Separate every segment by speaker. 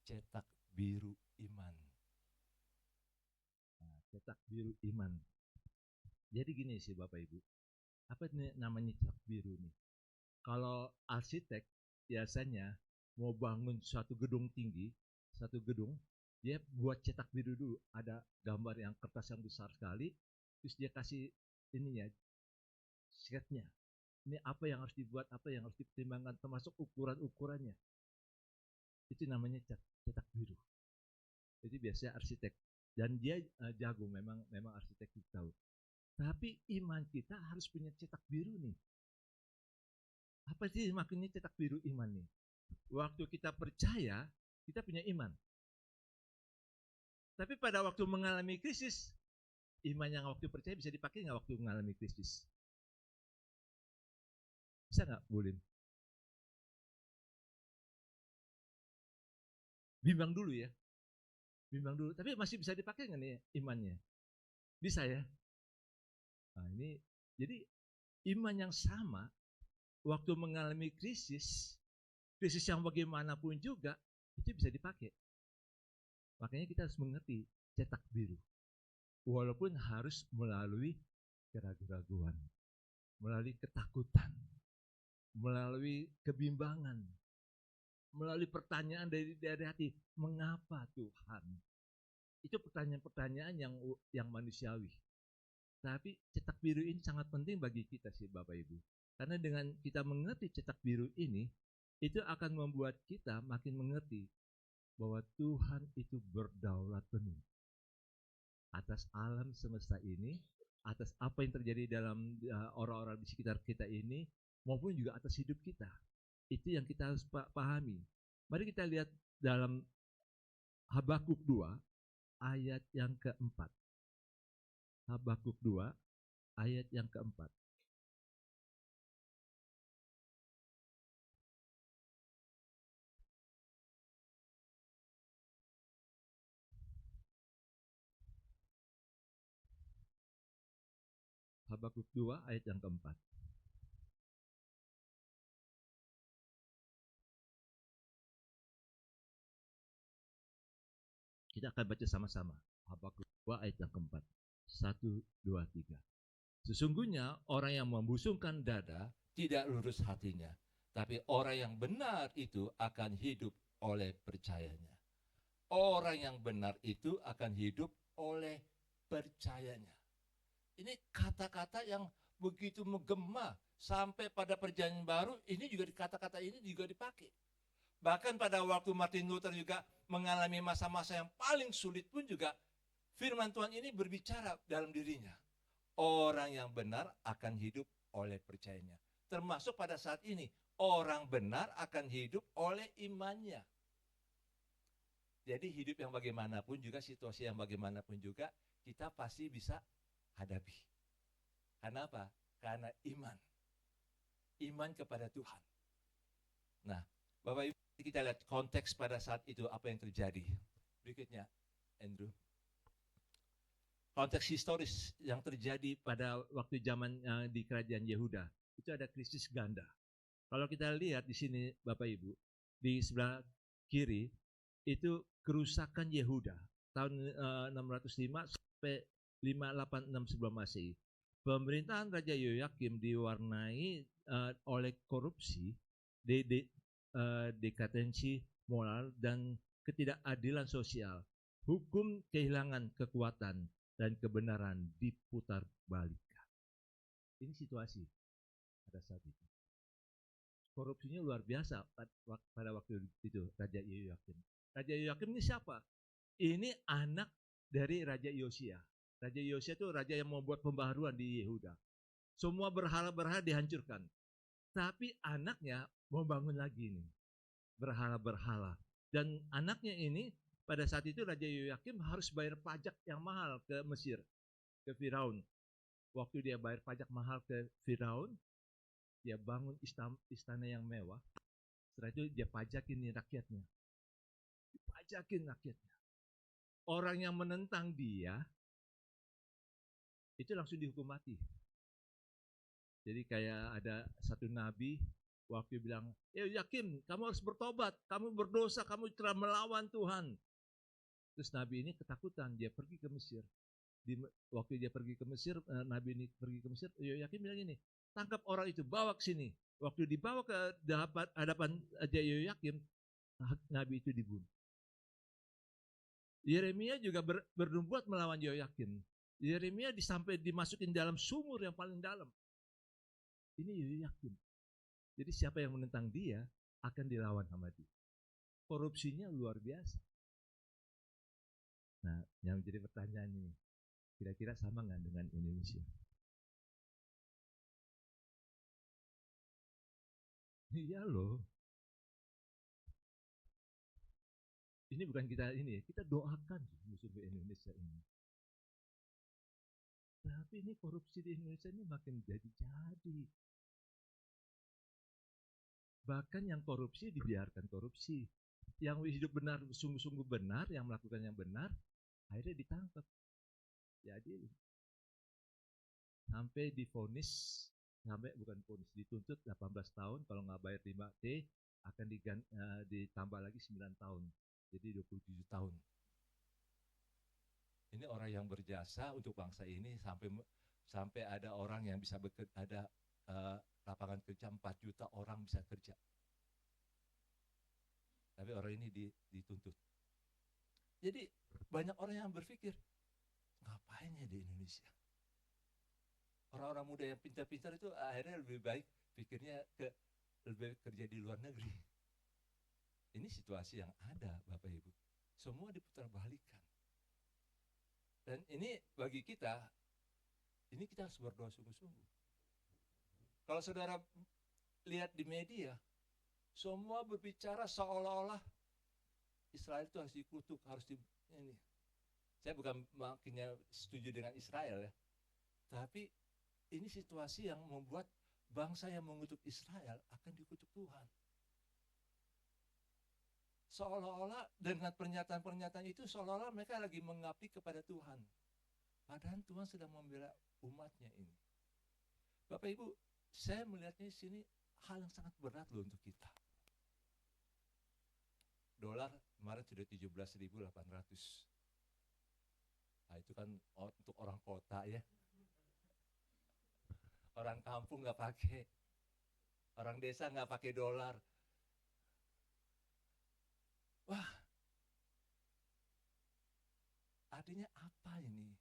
Speaker 1: cetak biru iman. Nah, cetak biru iman. Jadi gini sih Bapak Ibu, apa ini namanya cetak biru nih? Kalau arsitek biasanya mau bangun suatu gedung tinggi, satu gedung, dia buat cetak biru dulu. Ada gambar yang kertas yang besar sekali, terus dia kasih ininya, sketnya. Ini apa yang harus dibuat, apa yang harus dipertimbangkan, termasuk ukuran-ukurannya. Itu namanya cetak biru. Jadi biasanya arsitek. Dan dia jago, memang arsitek itu tahu. Tapi iman kita harus punya cetak biru nih. Apa sih maksudnya cetak biru iman nih? Waktu kita percaya, kita punya iman. Tapi pada waktu mengalami krisis, iman yang waktu percaya bisa dipakai nggak waktu mengalami krisis? Bisa nggak, Bulin? Bimbang dulu ya, bimbang dulu. Tapi masih bisa dipakai nggak nih imannya? Bisa ya. Nah ini, jadi iman yang sama waktu mengalami krisis yang bagaimanapun juga itu bisa dipakai. Makanya kita harus mengerti cetak biru. Walaupun harus melalui keraguan-keraguan, melalui ketakutan, melalui kebimbangan, melalui pertanyaan dari hati, mengapa Tuhan? Itu pertanyaan-pertanyaan yang manusiawi. Tapi cetak biru ini sangat penting bagi kita sih Bapak Ibu. Karena dengan kita mengerti cetak biru ini, itu akan membuat kita makin mengerti bahwa Tuhan itu berdaulat penuh atas alam semesta ini, atas apa yang terjadi dalam orang-orang di sekitar kita ini, maupun juga atas hidup kita. Itu yang kita harus pahami. Mari kita lihat dalam Habakuk 2 ayat yang keempat. Habakuk 2 ayat yang keempat. Habakuk 2 ayat yang keempat. Kita akan baca sama-sama. Habakuk 2 ayat yang keempat. 1, 2, 3. Sesungguhnya orang yang membusungkan dada tidak lurus hatinya, tapi orang yang benar itu akan hidup oleh percayanya. Orang yang benar itu akan hidup oleh percayanya. Ini kata-kata yang begitu menggema sampai pada perjanjian baru. Ini juga kata-kata ini juga dipakai. Bahkan pada waktu Martin Luther juga mengalami masa-masa yang paling sulit pun juga firman Tuhan ini berbicara dalam dirinya. Orang yang benar akan hidup oleh percayanya. Termasuk pada saat ini, orang benar akan hidup oleh imannya. Jadi hidup yang bagaimanapun juga, situasi yang bagaimanapun juga, kita pasti bisa hadapi. Karena apa? Karena iman. Iman kepada Tuhan. Nah, Bapak Ibu, kita lihat konteks pada saat itu apa yang terjadi. Berikutnya, Andrew. Konteks historis yang terjadi pada waktu zaman di kerajaan Yehuda. Itu ada krisis ganda. Kalau kita lihat di sini Bapak Ibu, di sebelah kiri itu kerusakan Yehuda tahun 605 sampai 586 sebelum Masehi. Pemerintahan Raja Yoyakim diwarnai oleh korupsi, dekadensi moral dan ketidakadilan sosial. Hukum kehilangan kekuatan dan kebenaran diputar balikan. Ini situasi pada saat itu. Korupsinya luar biasa pada waktu itu Raja Yoyakim. Raja Yoyakim ini siapa? Ini anak dari Raja Yosia. Raja Yosia itu raja yang membuat pembaharuan di Yehuda. Semua berhala-berhala dihancurkan. Tapi anaknya mau bangun lagi nih. Berhala-berhala. Dan anaknya ini pada saat itu Raja Yoyakim harus bayar pajak yang mahal ke Mesir, ke Firaun. Waktu dia bayar pajak mahal ke Firaun, dia bangun istana yang mewah. Setelah itu dia pajakin nih rakyatnya. Dipajakin rakyatnya. Orang yang menentang dia itu langsung dihukum mati. Jadi kayak ada satu nabi Waktu bilang, Yehoyakim, kamu harus bertobat, kamu berdosa, kamu telah melawan Tuhan. Terus Nabi ini ketakutan, dia pergi ke Mesir. Waktu dia pergi ke Mesir, Nabi ini pergi ke Mesir, Yehoyakim bilang ini, tangkap orang itu, bawa ke sini. Waktu dibawa ke hadapan Yehoyakim, Nabi itu dibunuh. Yeremia juga bernubuat melawan Yehoyakim. Yeremia sampai dimasukin dalam sumur yang paling dalam. Ini Yehoyakim. Jadi siapa yang menentang dia akan dilawan sama dia. Korupsinya luar biasa. Nah, yang menjadi pertanyaan ini, kira-kira sama nggak dengan Indonesia? Iya loh. Ini bukan kita ini ya, kita doakan musuh Indonesia ini. Tapi ini korupsi di Indonesia ini makin jadi-jadi. Bahkan yang korupsi dibiarkan korupsi. Yang hidup benar, sungguh-sungguh benar, yang melakukan yang benar, akhirnya ditangkap. Jadi sampai divonis, sampai bukan vonis, dituntut 18 tahun, kalau nggak bayar 5T akan ditambah lagi 9 tahun. Jadi 27 tahun. Ini orang yang berjasa untuk bangsa ini sampai ada orang yang bisa ada lapangan kerja 4 juta orang bisa kerja. Tapi orang ini dituntut. Jadi banyak orang yang berpikir, ngapain ya di Indonesia? Orang-orang muda yang pintar-pintar itu akhirnya lebih baik pikirnya lebih baik kerja di luar negeri. Ini situasi yang ada, Bapak Ibu. Semua diputarbalikkan. Dan ini bagi kita, ini kita harus berdoa sungguh-sungguh. Kalau saudara lihat di media, semua berbicara seolah-olah Israel itu harus dikutuk, ini. Saya bukan makinnya setuju dengan Israel ya, tapi ini situasi yang membuat bangsa yang mengutuk Israel akan dikutuk Tuhan. Seolah-olah dengan pernyataan-pernyataan itu seolah-olah mereka lagi mengabdi kepada Tuhan. Padahal Tuhan sedang membela umatnya ini. Bapak Ibu, saya melihatnya di sini hal yang sangat berat loh untuk kita. Dolar kemarin sudah 17.800. Nah itu kan untuk orang kota ya. Orang kampung nggak pakai. Orang desa nggak pakai dolar. Wah, artinya apa ini?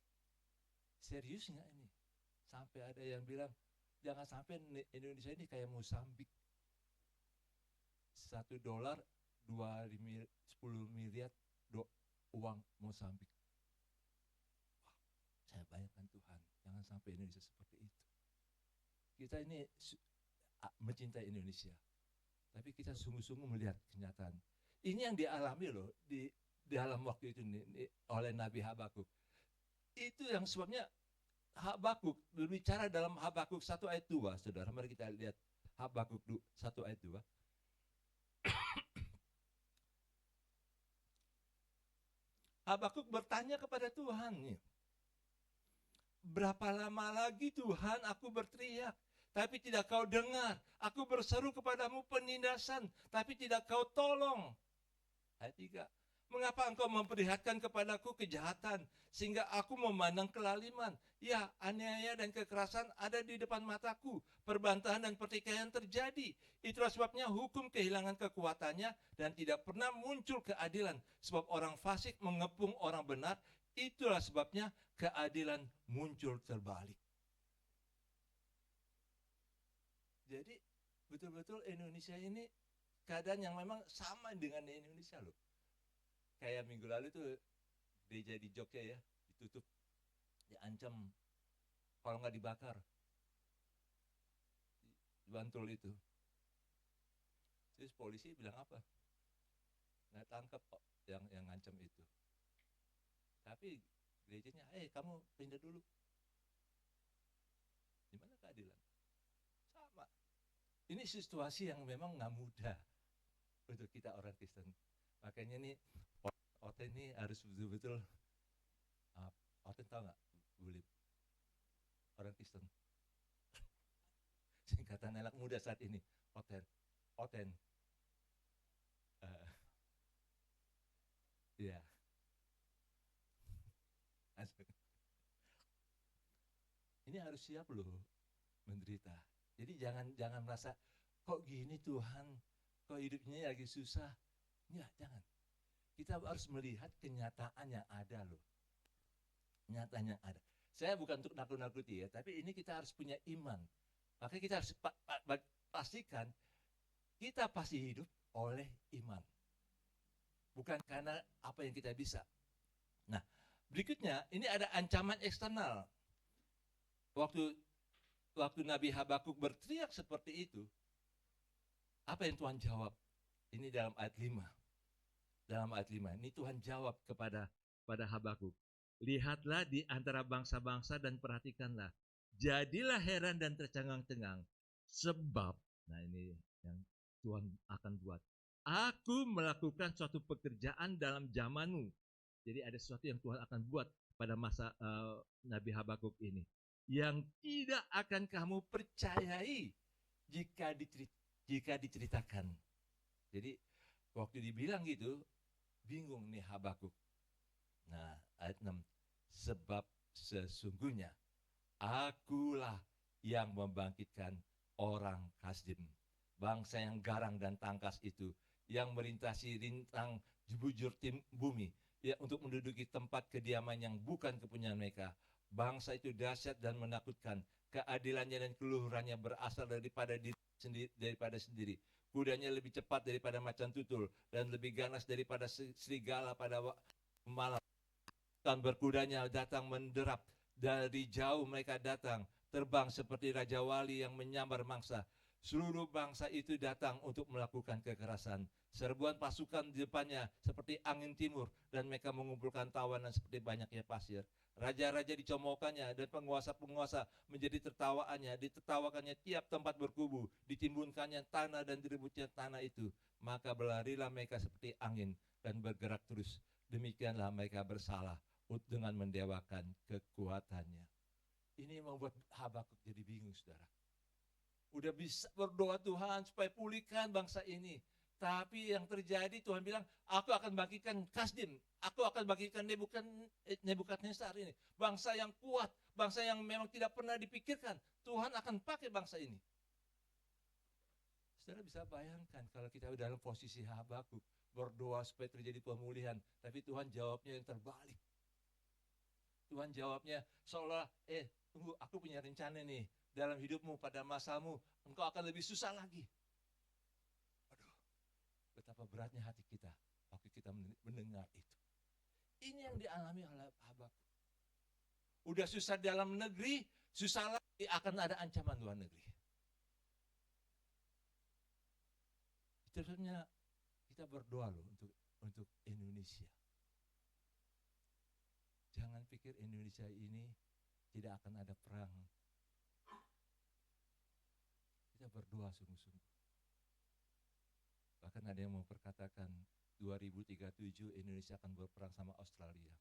Speaker 1: Serius nggak ini? Sampai ada yang bilang, jangan sampai Indonesia ini kayak Mozambik. $1 10 miliar uang Mozambik. Wah, saya bayangkan Tuhan, jangan sampai Indonesia seperti itu. Kita ini mencintai Indonesia, tapi kita sungguh-sungguh melihat kenyataan. Ini yang dialami loh di dalam waktu itu oleh Nabi Habakuk. Itu yang sebabnya Habakuk berbicara dalam Habakuk 1 ayat 2, saudara. Mari kita lihat Habakuk 1 ayat 2. Habakuk bertanya kepada Tuhan, berapa lama lagi Tuhan aku berteriak, tapi tidak kau dengar. Aku berseru kepadamu penindasan, tapi tidak kau tolong. Ayat 3. Mengapa engkau memperlihatkan kepadaku kejahatan, sehingga aku memandang kelaliman? Ya, aniaya dan kekerasan ada di depan mataku, perbantahan dan pertikaian terjadi. Itulah sebabnya hukum kehilangan kekuatannya dan tidak pernah muncul keadilan. Sebab orang fasik mengepung orang benar, itulah sebabnya keadilan muncul terbalik. Jadi betul-betul Indonesia ini keadaan yang memang sama dengan Indonesia loh. Kayak minggu lalu tuh gereja di Jogja ya, ditutup, diancam kalau nggak dibakar, di Bantul itu. Terus polisi bilang apa? Nggak tangkap yang ngancam itu. Tapi gerejanya, kamu pindah dulu. Di mana keadilan? Sama. Ini situasi yang memang nggak mudah untuk kita orang Kristen. Makanya nih Oten ini harus betul-betul, Oten tahu nggak, Bulip? Orang Kristen. Singkatan anak muda saat ini, Oten.
Speaker 2: Oten. Iya. Ini harus siap loh menderita. Jadi jangan jangan merasa kok gini Tuhan, kok hidupnya lagi susah. Ya, jangan. Kita harus melihat kenyataan yang ada loh. Kenyataan yang ada. Saya bukan untuk nakut-nakuti ya, tapi ini kita harus punya iman. Makanya kita harus pastikan kita pasti hidup oleh iman. Bukan karena apa yang kita bisa. Nah, berikutnya ini ada ancaman eksternal. Waktu Nabi Habakuk berteriak seperti itu, apa yang Tuhan jawab? Ini dalam ayat 5. Dalam ayat 5, ini Tuhan jawab kepada Habakuk. Lihatlah di antara bangsa-bangsa dan perhatikanlah. Jadilah heran dan tercengang-cengang. Sebab, nah ini yang Tuhan akan buat. Aku melakukan suatu pekerjaan dalam zamanmu. Jadi ada sesuatu yang Tuhan akan buat pada masa Nabi Habakuk ini. Yang tidak akan kamu percayai jika diceritakan. Jadi waktu dibilang gitu, bingung nih Habakuk. Nah, ayat 6. Sebab sesungguhnya akulah yang membangkitkan orang Kasdim, bangsa yang garang dan tangkas itu, yang merintasi rintang bujur bumi, ya, untuk menduduki tempat kediaman yang bukan kepunyaan mereka. Bangsa itu dahsyat dan menakutkan, keadilannya dan keluhurannya berasal daripada sendiri. Kudanya lebih cepat daripada macan tutul dan lebih ganas daripada serigala pada malam. Dan berkudanya datang menderap, dari jauh mereka datang, terbang seperti Raja Wali yang menyambar mangsa. Seluruh bangsa itu datang untuk melakukan kekerasan. Serbuan pasukan di depannya seperti angin timur, dan mereka mengumpulkan tawanan seperti banyaknya pasir. Raja-raja dicomokkannya dan penguasa-penguasa menjadi tertawaannya. Ditertawakannya tiap tempat berkubu, ditimbunkannya tanah dan direbutnya tanah itu. Maka berlarilah mereka seperti angin dan bergerak terus. Demikianlah mereka bersalah dengan mendewakan kekuatannya. Ini membuat Habakuk jadi bingung, saudara. Udah bisa berdoa Tuhan supaya pulihkan bangsa ini. Tapi yang terjadi Tuhan bilang, aku akan bagikan Kasdim, aku akan bagikan Nebukadnezar ini. Bangsa yang kuat, bangsa yang memang tidak pernah dipikirkan. Tuhan akan pakai bangsa ini. Saudara bisa bayangkan kalau kita dalam posisi Habakuk, berdoa supaya terjadi pemulihan, tapi Tuhan jawabnya yang terbalik. Tuhan jawabnya seolah, tunggu, aku punya rencana nih, dalam hidupmu pada masamu, engkau akan lebih susah lagi. Aduh, betapa beratnya hati kita waktu kita mendengar itu. Ini yang dialami oleh Habakuk. Udah susah dalam negeri, susah lagi akan ada ancaman luar negeri. Itu sebabnya kita berdoa loh untuk Indonesia. Jangan pikir Indonesia ini tidak akan ada perang. Kita berdoa sungguh-sungguh. Bahkan ada yang memperkatakan 2037 Indonesia akan berperang sama Australia.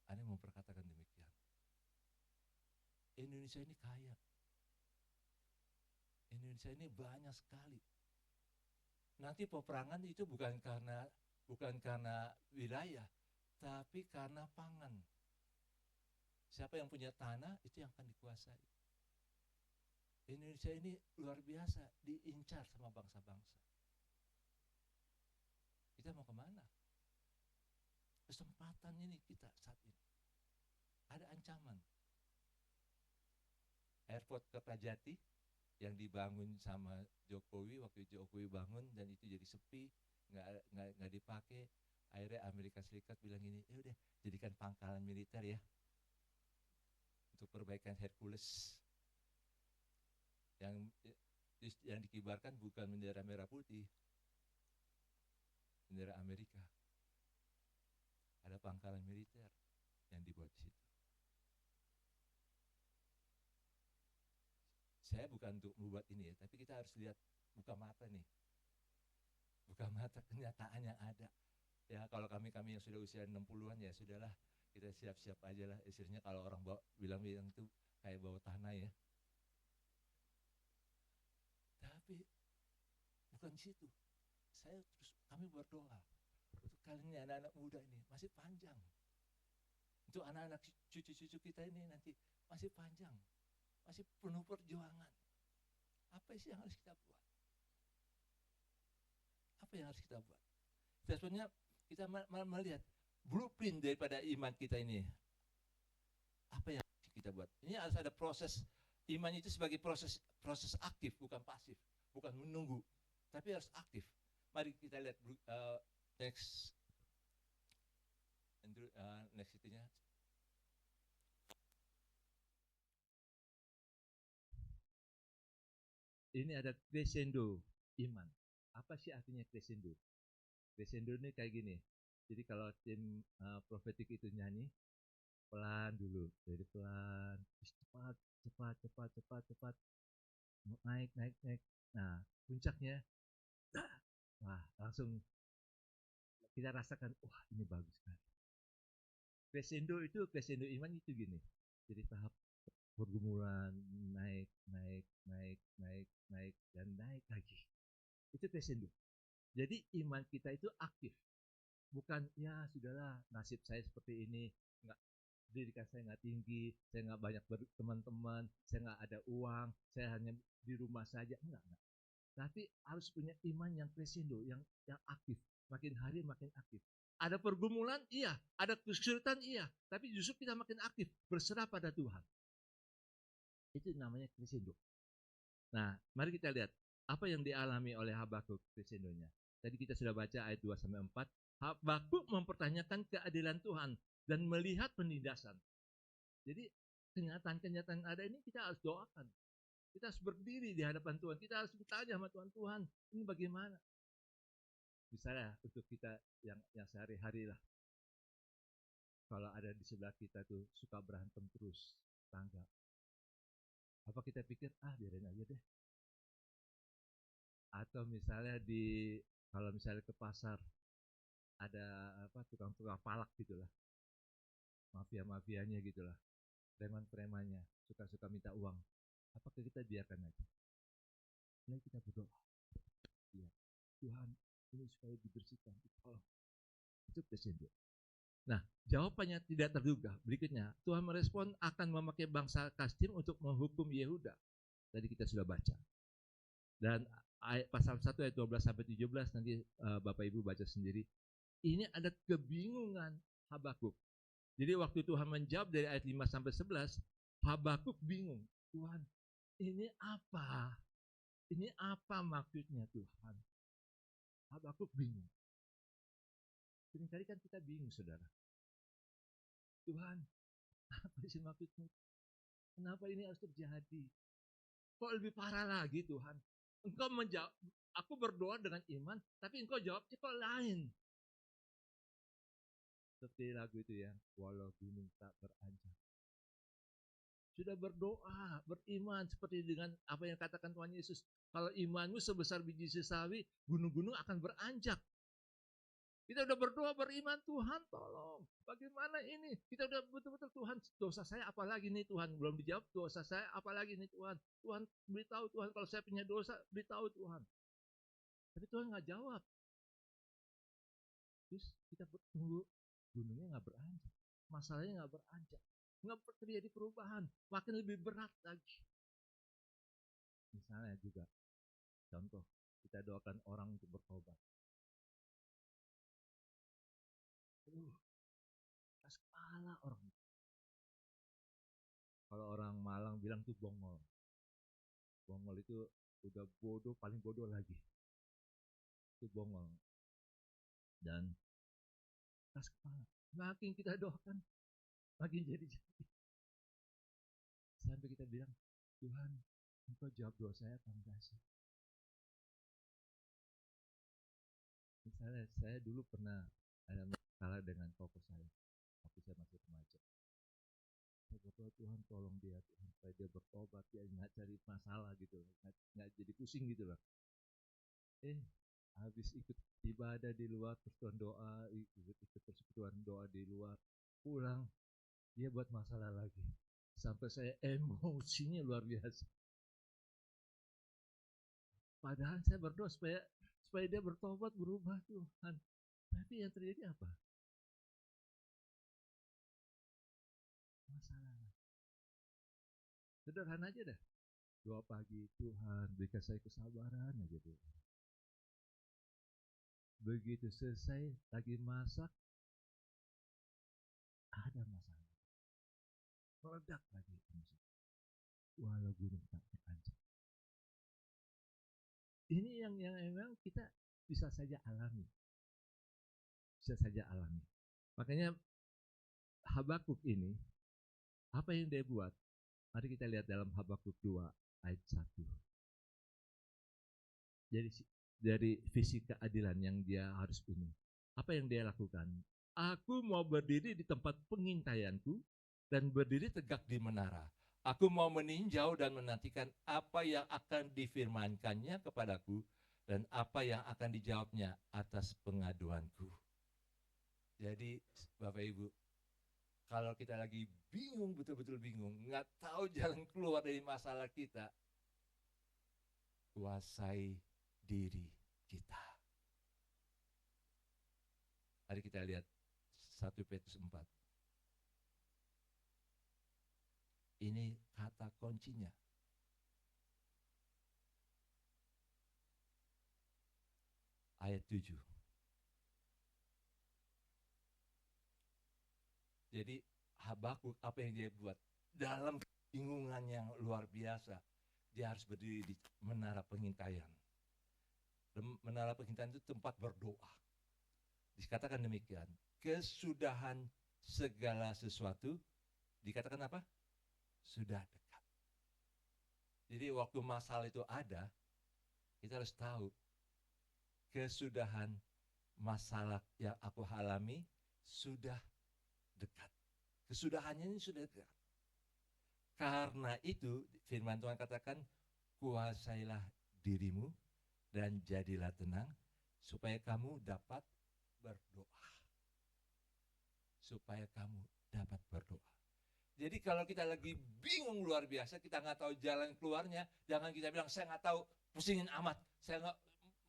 Speaker 2: Ada yang memperkatakan demikian. Indonesia ini kaya. Indonesia ini banyak sekali. Nanti peperangan itu bukan karena wilayah, tapi karena pangan. Siapa yang punya tanah itu yang akan dikuasai. Indonesia ini luar biasa, diincar sama bangsa-bangsa. Kita mau kemana? Kesempatan ini kita saat ini. Ada ancaman. Airport Kertajati yang dibangun sama Jokowi, waktu Jokowi bangun dan itu jadi sepi, nggak dipakai. Akhirnya Amerika Serikat bilang gini, udah jadikan pangkalan militer ya untuk perbaikan Hercules. Yang dikibarkan bukan bendera merah putih, bendera Amerika. Ada pangkalan militer yang dibuat di situ. Saya bukan untuk membuat ini ya, tapi kita harus lihat, buka mata nih. Buka mata kenyataan yang ada. Ya kalau kami yang sudah usia 60-an ya sudahlah, kita siap-siap aja lah. Istilahnya kalau orang bilang itu kayak bawa tanah ya. Tapi bukan di situ. Kami berdoa untuk kalian ini, anak-anak muda ini masih panjang. Untuk anak-anak cucu-cucu kita ini nanti masih panjang, masih penuh perjuangan. Apa sih yang harus kita buat? Apa yang harus kita buat? Sebenarnya kita melihat blueprint daripada iman kita ini. Apa yang harus kita buat? Ini harus ada proses. Iman itu sebagai proses aktif, bukan pasif, bukan menunggu, tapi harus aktif. Mari kita lihat next itunya.
Speaker 1: Ini ada crescendo iman. Apa sih artinya crescendo? Crescendo ini kayak gini. Jadi kalau tim profetik itu nyanyi, pelan dulu, jadi pelan, cepat, naik. Nah, puncaknya, wah langsung kita rasakan, wah ini bagus sekali. Crescendo iman itu gini. Jadi tahap pergumulan, naik, dan naik lagi. Itu crescendo. Jadi iman kita itu aktif. Bukan, ya sudahlah, nasib saya seperti ini, pendidikan saya nggak tinggi, saya nggak banyak berteman-teman, saya nggak ada uang, saya hanya di rumah saja. Enggak. Tapi harus punya iman yang crescendo, yang aktif. Makin hari makin aktif. Ada pergumulan, iya. Ada kesulitan, iya. Tapi justru kita makin aktif, berserah pada Tuhan. Itu namanya crescendo. Nah, mari kita lihat apa yang dialami oleh Habakuk crescendonya. Tadi kita sudah baca ayat 2-4. Habakuk mempertanyakan keadilan Tuhan dan melihat penindasan. Jadi kenyataan ada ini kita harus doakan. Kita harus berdiri di hadapan Tuhan. Kita harus bertanya sama Tuhan, ini bagaimana? Misalnya untuk kita yang sehari-hari lah. Kalau ada di sebelah kita tuh suka berantem terus, tangga. Apa kita pikir, biarin aja deh. Atau misalnya kalau misalnya ke pasar, ada tukang-tukang palak gitulah. Mafia-mafianya gitulah. Preman-premannya, suka-suka minta uang. Apakah kita biarkan aja? Mari kita berdoa. Ya, Tuhan, ini supaya dibersihkan, tolong. Itu crescendo. Nah, jawabannya tidak terduga. Berikutnya, Tuhan merespon akan memakai bangsa Kasdim untuk menghukum Yehuda. Tadi kita sudah baca. Dan pasal 1 ayat 12-17 nanti Bapak Ibu baca sendiri. Ini ada kebingungan Habakuk. Jadi waktu Tuhan menjawab dari ayat 5-11, Habakuk bingung. Tuhan, ini apa? Ini apa maksudnya Tuhan? Habakuk bingung. Seringkali kan kita bingung, saudara. Tuhan, apa sih maksudnya? Kenapa ini harus terjadi? Kok lebih parah lagi Tuhan? Engkau menjawab, aku berdoa dengan iman, tapi engkau jawabnya kok lain. Seperti lagu itu ya, walau gunung tak beranjak. Sudah berdoa, beriman seperti dengan apa yang katakan Tuhan Yesus. Kalau imanmu sebesar biji sesawi, gunung-gunung akan beranjak. Kita udah berdoa beriman, Tuhan tolong. Bagaimana ini? Kita udah betul-betul Tuhan, dosa saya apalagi nih Tuhan? Belum dijawab, dosa saya apalagi nih Tuhan? Tuhan beritahu Tuhan, kalau saya punya dosa, beritahu Tuhan. Tapi Tuhan nggak jawab. Terus kita tunggu, gunungnya nggak beranjak. Masalahnya nggak beranjak. Nggak terjadi perubahan, makin lebih berat lagi. Misalnya juga, contoh, kita doakan orang untuk bertobat. Keras kepala orang. Kalau orang Malang bilang tuh bongol. Bongol itu udah bodoh, paling bodoh lagi. Itu bongol. Dan keras kepala. Makin kita doakan, makin jadi. Sampai kita bilang, Tuhan, engkau jawab doa saya apa enggak sih? Misalnya saya dulu pernah ada masalah dengan koko saya waktu saya masih remaja. Saya berdoa, Tuhan tolong dia, Tuhan supaya dia bertobat, dia nggak cari masalah gitu loh, nggak jadi pusing gitu loh. Habis ikut ibadah di luar, persekutuan doa, ikut persekutuan doa di luar, pulang dia buat masalah lagi. Sampai saya emosinya luar biasa. Padahal saya berdoa supaya dia bertobat, berubah Tuhan. Tapi yang terjadi apa? Masalah. Sederhana aja dah. Doa pagi, Tuhan berikan saya kesabaran aja Tuhan. Begitu selesai lagi masak, ada masalah. Meledak lagi. Walau gunung tak terancam. Ini yang memang kita bisa saja alami. Bisa saja alami. Makanya Habakuk ini, apa yang dia buat? Mari kita lihat dalam Habakuk 2 ayat 1. Jadi dari visi keadilan yang dia harus punya. Apa yang dia lakukan? Aku mau berdiri di tempat pengintaianku
Speaker 2: dan berdiri tegak di menara. Aku mau meninjau dan menantikan apa yang akan difirmankannya kepadaku dan apa yang akan dijawabnya atas pengaduanku. Jadi Bapak Ibu, kalau kita lagi bingung, betul-betul bingung, nggak tahu jalan keluar dari masalah kita, kuasai diri kita. Mari kita lihat 1 Petrus 4. Ini kata kuncinya. Ayat 7. Jadi Habakuk apa yang dia buat? Dalam kebingungan yang luar biasa, dia harus berdiri di menara pengintaian. Menara pengintaian itu tempat berdoa. Dikatakan demikian, kesudahan segala sesuatu, dikatakan apa? Sudah dekat. Jadi waktu masalah itu ada, kita harus tahu kesudahan masalah yang aku alami sudah dekat. Kesudahannya ini sudah dekat. Karena itu firman Tuhan katakan, kuasailah dirimu dan jadilah tenang supaya kamu dapat berdoa. Supaya kamu dapat berdoa. Jadi kalau kita lagi bingung luar biasa, kita nggak tahu jalan keluarnya, jangan kita bilang saya nggak tahu, pusingin amat, saya nggak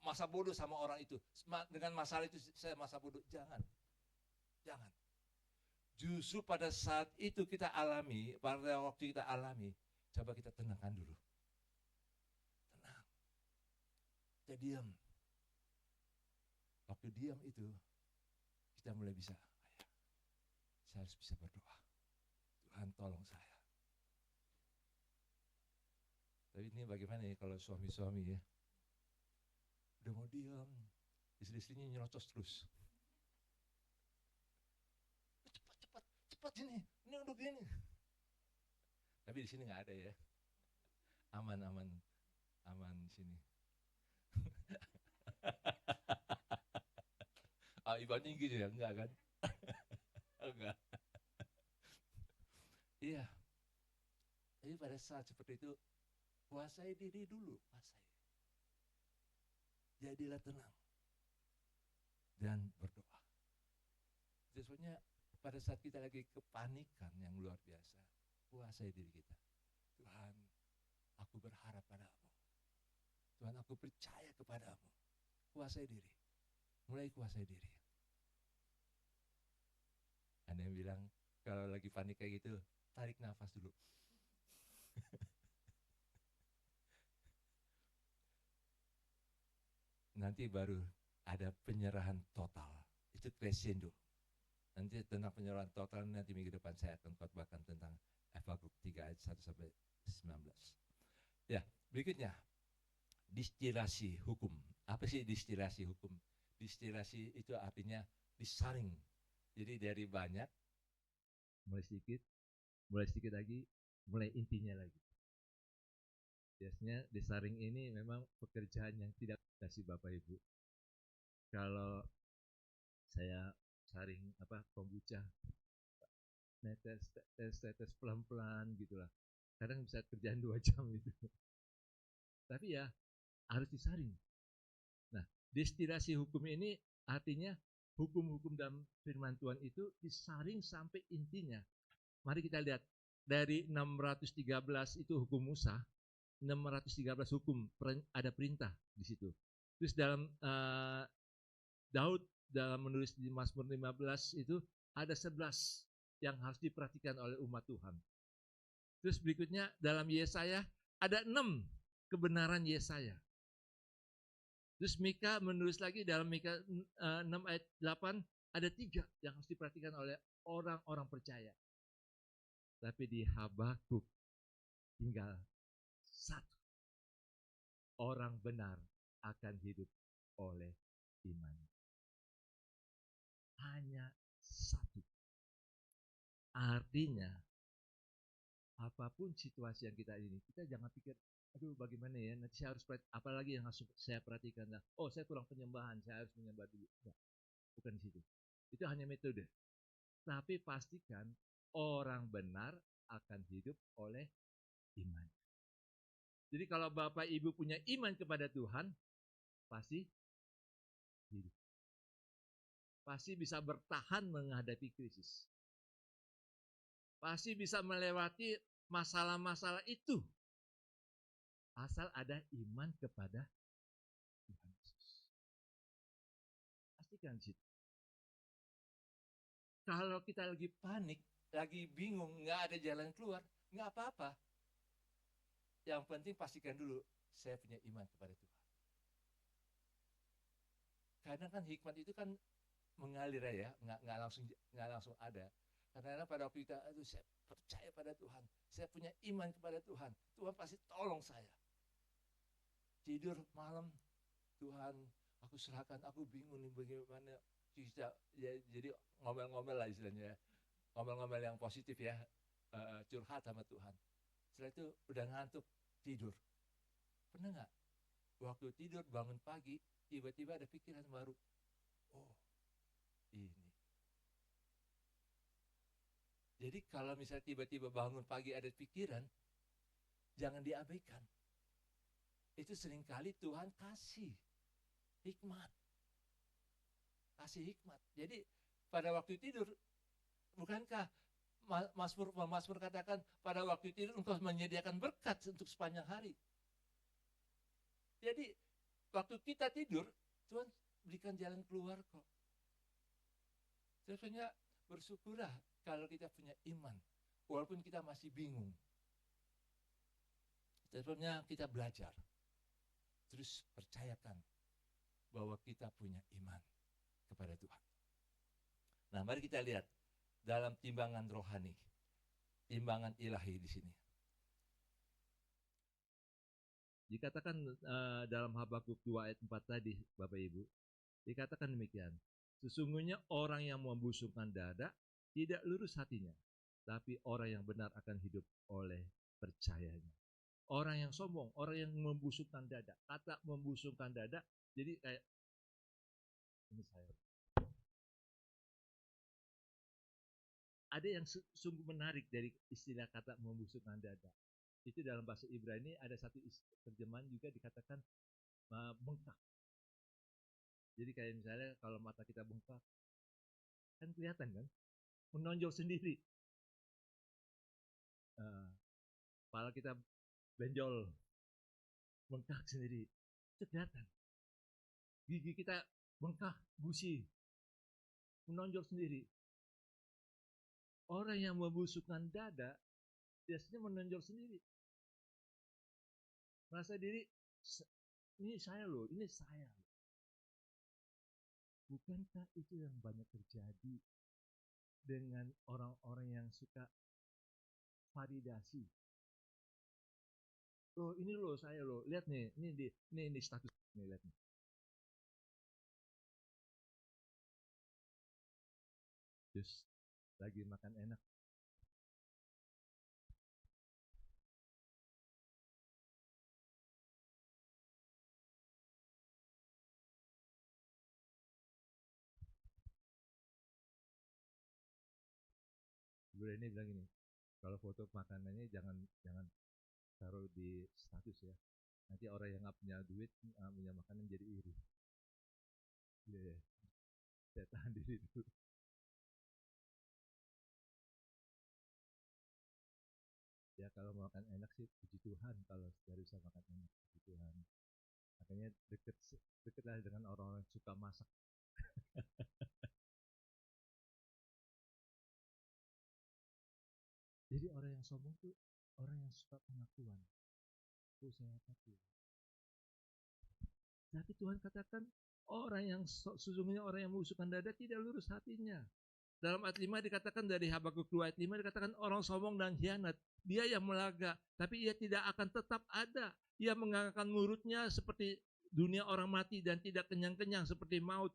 Speaker 2: masa bodoh sama orang itu, dengan masalah itu saya masa bodoh. Jangan. Justru pada saat itu kita alami, pada waktu kita alami, coba kita tenangkan dulu. Tenang. Kita diam. Waktu diam itu, kita mulai bisa, saya harus bisa berdoa. Tuhan tolong saya. Tapi ini bagaimana ya kalau suami-suami ya, udah mau diam, istri-istrinya nyerocos terus. Cepat ini udah gini. Tapi di sini nggak ada ya, aman di sini. Ibadahnya gitu ya, enggak kan? Enggak. Iya. Jadi pada saat seperti itu, kuasai diri dulu, jadilah tenang dan berdoa. Sebenarnya pada saat kita lagi kepanikan yang luar biasa, kuasai diri kita. Tuhan, aku berharap padamu. Tuhan, aku percaya kepadamu. Kuasai diri. Mulai kuasai diri. Ada yang bilang kalau lagi panik kayak gitu, tarik nafas dulu. Nanti baru ada penyerahan total. Itu crescendo. Nanti tentang penyerahan total, nanti minggu depan saya akan khotbahkan tentang Habakuk 3 ayat 1 sampai 19. Ya, berikutnya distilasi hukum. Apa sih distilasi hukum? Distilasi itu artinya disaring. Jadi dari banyak mulai sedikit lagi, mulai intinya lagi. Biasanya disaring ini memang pekerjaan yang tidak kasih Bapak Ibu. Kalau saya saring kombucha, tetes pelan-pelan gitulah. Kadang bisa kerjaan 2 jam itu. Tapi ya harus disaring. Nah, destilasi hukum ini artinya hukum-hukum dalam firman Tuhan itu disaring sampai intinya. Mari kita lihat dari 613 itu hukum Musa,
Speaker 1: 613 hukum, ada perintah di situ. Terus dalam Daud dalam menulis di Mazmur 15 itu ada 11 yang harus diperhatikan oleh umat Tuhan. Terus berikutnya dalam Yesaya ada 6 kebenaran Yesaya. Terus Mika menulis lagi dalam Mika 6 ayat 8 ada 3 yang harus diperhatikan oleh orang-orang percaya. Tapi di Habakuk tinggal 1. Orang benar akan hidup oleh iman. Hanya 1. Artinya apapun situasi yang kita ini, kita jangan pikir, aduh bagaimana ya, nanti saya harus apalagi yang harus saya perhatikan. Oh, saya kurang penyembahan, saya harus menyembah dulu. Enggak, bukan di situ. Itu hanya metode. Tapi pastikan orang benar akan hidup oleh iman. Jadi kalau Bapak Ibu punya iman kepada Tuhan, pasti hidup. Pasti bisa bertahan menghadapi krisis. Pasti bisa melewati masalah-masalah itu. Asal ada iman kepada Tuhan Yesus. Pastikan situ. Kalau kita lagi panik, lagi bingung, nggak ada jalan keluar, nggak apa-apa. Yang penting pastikan dulu, saya punya iman kepada Tuhan. Kadang kan hikmat itu kan mengalir ya, nggak langsung ada. Karena pada waktu kita, aduh saya percaya pada Tuhan, saya punya iman kepada Tuhan, Tuhan pasti tolong saya. Tidur malam, Tuhan, aku serahkan, aku bingung nih bagaimana bisa, ya, jadi ngomel-ngomel lah istilahnya, ngomel-ngomel yang positif ya, curhat sama Tuhan. Setelah itu udah ngantuk, tidur. Pernah nggak? Waktu tidur bangun pagi, tiba-tiba ada pikiran baru. Oh, ini. Jadi kalau misalnya tiba-tiba bangun pagi ada pikiran, jangan diabaikan. Itu seringkali Tuhan kasih hikmat. Kasih hikmat. Jadi pada waktu tidur, bukankah Mazmur katakan pada waktu tidur engkau menyediakan berkat untuk sepanjang hari. Jadi waktu kita tidur, Tuhan berikan jalan keluar kok. Sebenarnya bersyukurlah kalau kita punya iman, walaupun kita masih bingung. Sebenarnya kita belajar, terus percayakan bahwa kita punya iman kepada Tuhan. Nah, mari kita lihat dalam timbangan rohani, timbangan ilahi di sini. Dikatakan dalam Habakuk 2 ayat 4 tadi, Bapak Ibu, dikatakan demikian. Sesungguhnya orang yang membusungkan dada tidak lurus hatinya, tapi orang yang benar akan hidup oleh percayanya. Orang yang sombong, orang yang membusungkan dada. Kata membusungkan dada, jadi kayak ini saya. Ada yang sungguh menarik dari istilah kata membusungkan dada. Itu dalam bahasa Ibrani ada satu terjemahan juga dikatakan bengkak. Jadi kayak misalnya kalau mata kita bengkak, kan kelihatan kan, menonjol sendiri. Kepala kita benjol, bengkak sendiri, itu kelihatan. Gigi kita bengkak, gusi, menonjol sendiri. Orang yang membusukkan dada biasanya menonjol sendiri. Merasa diri, ini saya loh, ini saya. Bukankah itu yang banyak terjadi dengan orang-orang yang suka validasi? Loh, ini loh saya loh, lihat nih, ini status nih, lihat nih. Terus lagi makan enak. Gue ini bilang gini, kalau foto makanannya jangan taruh di status ya. Nanti orang yang nggak punya duit, punya makanan jadi iri. Yeah. Saya tahan diri dulu. Ya kalau makan enak sih puji Tuhan, kalau sudah bisa makan enak puji Tuhan. Makanya dekatlah dengan orang-orang yang suka masak. Jadi orang yang sombong tuh orang yang suka pengakuan. Oh saya apa tuh? Tapi Tuhan katakan orang yang sesungguhnya orang yang membusukkan dada tidak lurus hatinya. Dalam ayat 5 dikatakan dari Habakuk 2 ayat 5 dikatakan orang sombong dan hianat. Dia yang melaga, tapi ia tidak akan tetap ada. Ia mengangkat mulutnya seperti dunia orang mati dan tidak kenyang-kenyang seperti maut.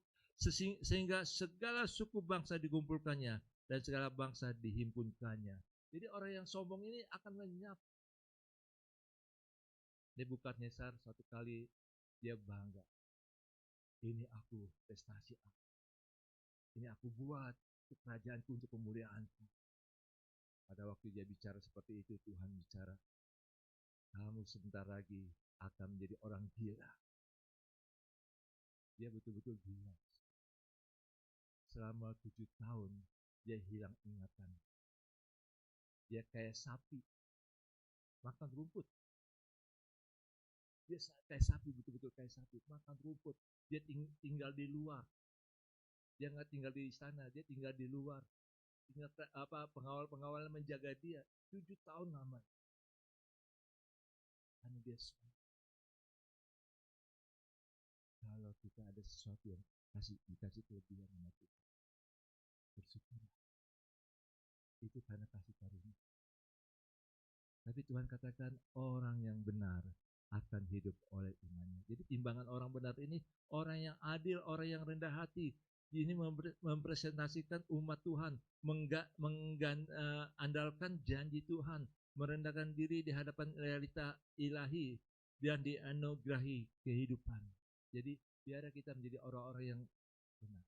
Speaker 1: Sehingga segala suku bangsa dikumpulkannya dan segala bangsa dihimpunkannya. Jadi orang yang sombong ini akan lenyap. Nebukadnezar satu kali dia bangga. Ini aku, prestasi aku. Ini aku buat untuk kerajaanku, untuk kemuliaanku. Pada waktu dia bicara seperti itu, Tuhan bicara, kamu sebentar lagi akan menjadi orang gila. Dia betul-betul gila. Selama 7 tahun, dia hilang ingatan. Dia kayak sapi, makan rumput. Dia kayak sapi, betul-betul kayak sapi, makan rumput. Dia tinggal di luar. Dia nggak tinggal di istana, dia tinggal di luar. Tinggal pengawal-pengawal menjaga dia 7 tahun lama. Karena dia sombong. Kalau kita ada sesuatu yang dikasih kelebihan sama Tuhan, bersyukurlah. Itu karena kasih karunia. Tapi Tuhan katakan orang yang benar akan hidup oleh imannya. Jadi timbangan orang benar ini orang yang adil, orang yang rendah hati. Ini mempresentasikan umat Tuhan, andalkan janji Tuhan, merendahkan diri di hadapan realita ilahi dan dianugerahi kehidupan. Jadi biar kita menjadi orang-orang yang benar.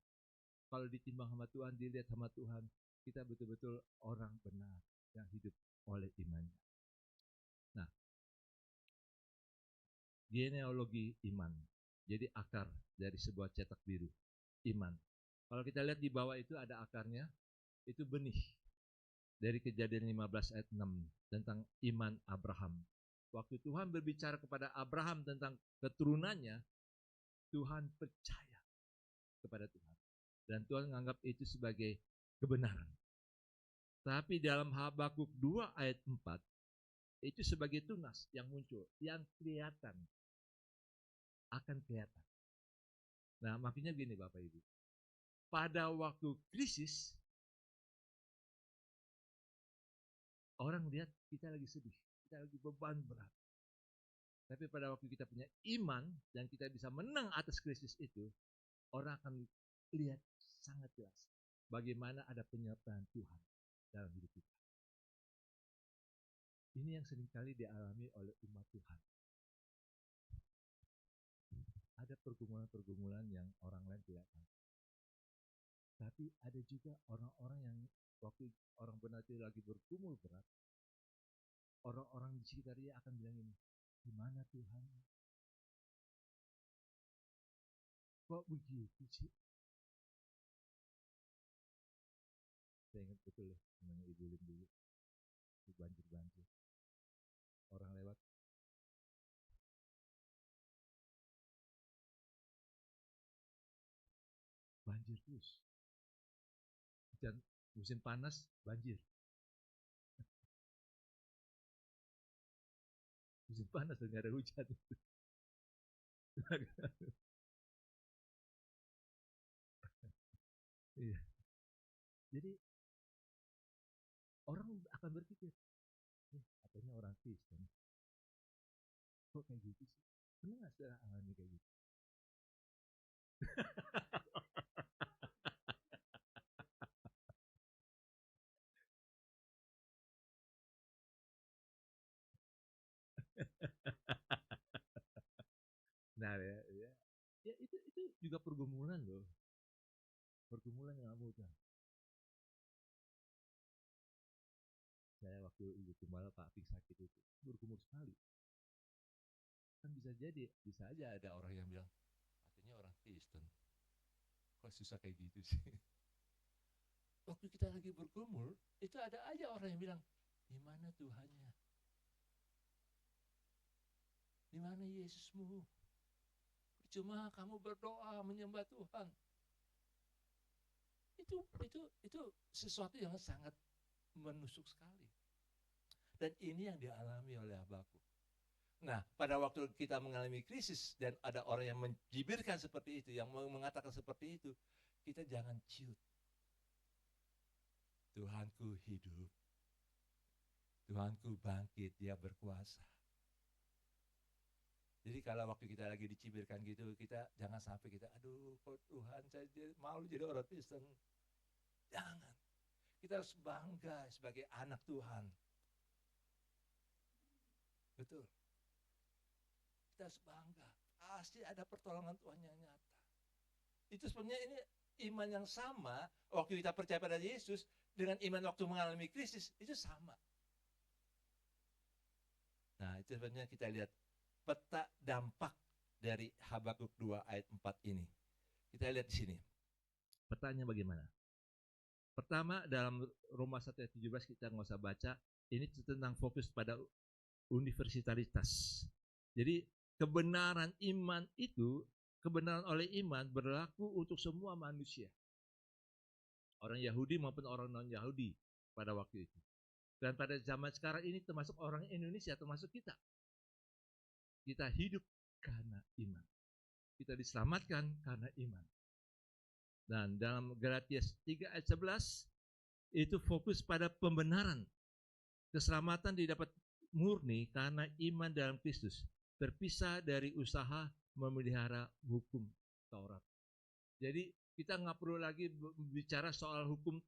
Speaker 1: Kalau ditimbang sama Tuhan, dilihat sama Tuhan, kita betul-betul orang benar yang hidup oleh imannya. Nah, genealogi iman. Jadi akar dari sebuah cetak biru, iman. Kalau kita lihat di bawah itu ada akarnya, itu benih. Dari Kejadian 15 ayat 6 tentang iman Abraham. Waktu Tuhan berbicara kepada Abraham tentang keturunannya, Tuhan percaya kepada Tuhan. Dan Tuhan menganggap itu sebagai kebenaran. Tapi dalam Habakuk 2 ayat 4, itu sebagai tunas yang muncul, yang kelihatan, akan kelihatan. Nah, makanya gini Bapak Ibu, pada waktu krisis, orang lihat kita lagi sedih, kita lagi beban berat. Tapi pada waktu kita punya iman dan kita bisa menang atas krisis itu, orang akan lihat sangat jelas bagaimana ada penyertaan Tuhan dalam hidup kita. Ini yang seringkali dialami oleh umat Tuhan. Ada pergumulan-pergumulan yang orang lain tidak tahu. Tapi ada juga orang-orang yang waktu orang benar itu lagi bergumul berat, orang-orang di sekitar dia akan bilang ini, gimana Tuhan? Kok begitu sih? Saya ingat betul ya, namanya Ibu Lim dulu, itu banjir-banjir. Orang lewat, banjir terus. Dan musim panas, banjir. Musim panas dan gak ada hujan. Iya. Jadi orang akan berpikir, katanya orang Kristen, kok kayak gitu sih? Pernah nggak saudara alami kayak gitu? Nah ya itu juga pergumulan loh, pergumulan yang mudah. Saya waktu Ibu Kumala Pak Pik sakit itu bergumul sekali. Kan bisa jadi, bisa aja ada orang yang bilang, katanya orang Kristen, kok susah kayak gitu sih? Waktu kita lagi bergumul, itu ada aja orang yang bilang, gimana Tuhannya?
Speaker 2: Di mana Yesusmu? Cuma kamu berdoa menyembah Tuhan. Itu sesuatu yang sangat menusuk sekali. Dan ini yang dialami oleh Habakuk. Nah, pada waktu kita mengalami krisis dan ada orang yang menjibirkan seperti itu, yang mengatakan seperti itu, kita jangan ciut. Tuhanku hidup. Tuhanku bangkit, Dia berkuasa. Jadi kalau waktu kita lagi dicibirkan gitu, kita jangan sampai kita, aduh kok Tuhan saya malu jadi orang Kristen. Jangan. Kita harus bangga sebagai anak Tuhan. Betul. Kita harus bangga. Pasti ada pertolongan Tuhan yang nyata. Itu sebenarnya ini iman yang sama waktu kita percaya pada Yesus dengan iman waktu mengalami krisis, itu sama. Nah, itu sebenarnya kita lihat peta dampak dari Habakuk 2 ayat 4 ini. Kita lihat di sini.
Speaker 1: Petanya bagaimana? Pertama, dalam Roma 1 ayat 17 kita nggak usah baca, ini tentang fokus pada universalitas. Jadi kebenaran iman itu, kebenaran oleh iman berlaku untuk semua manusia. Orang Yahudi maupun orang non-Yahudi pada waktu itu. Dan pada zaman sekarang ini termasuk orang Indonesia, termasuk kita. Kita hidup karena iman. Kita diselamatkan karena iman. Dan dalam Galatia 3 ayat 11, itu fokus pada pembenaran. Keselamatan didapat murni karena iman dalam Kristus, terpisah dari usaha memelihara hukum Taurat. Jadi kita nggak perlu lagi bicara soal hukum,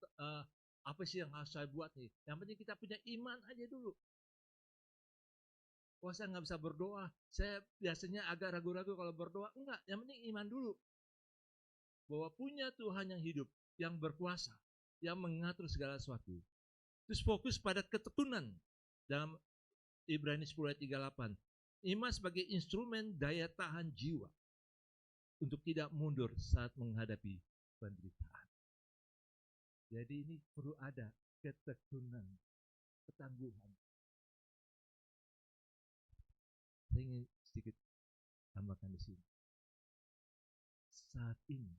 Speaker 1: apa sih yang harus saya buat nih. Yang penting kita punya iman aja dulu. Wah, saya nggak bisa berdoa, saya biasanya agak ragu-ragu kalau berdoa. Enggak, yang penting iman dulu. Bahwa punya Tuhan yang hidup, yang berkuasa, yang mengatur segala sesuatu. Terus fokus pada ketekunan dalam Ibrani 10 ayat 38. Iman sebagai instrumen daya tahan jiwa untuk tidak mundur saat menghadapi penderitaan. Jadi ini perlu ada ketekunan, ketangguhan. Saya ingin sedikit tambahkan di sini. Saat ini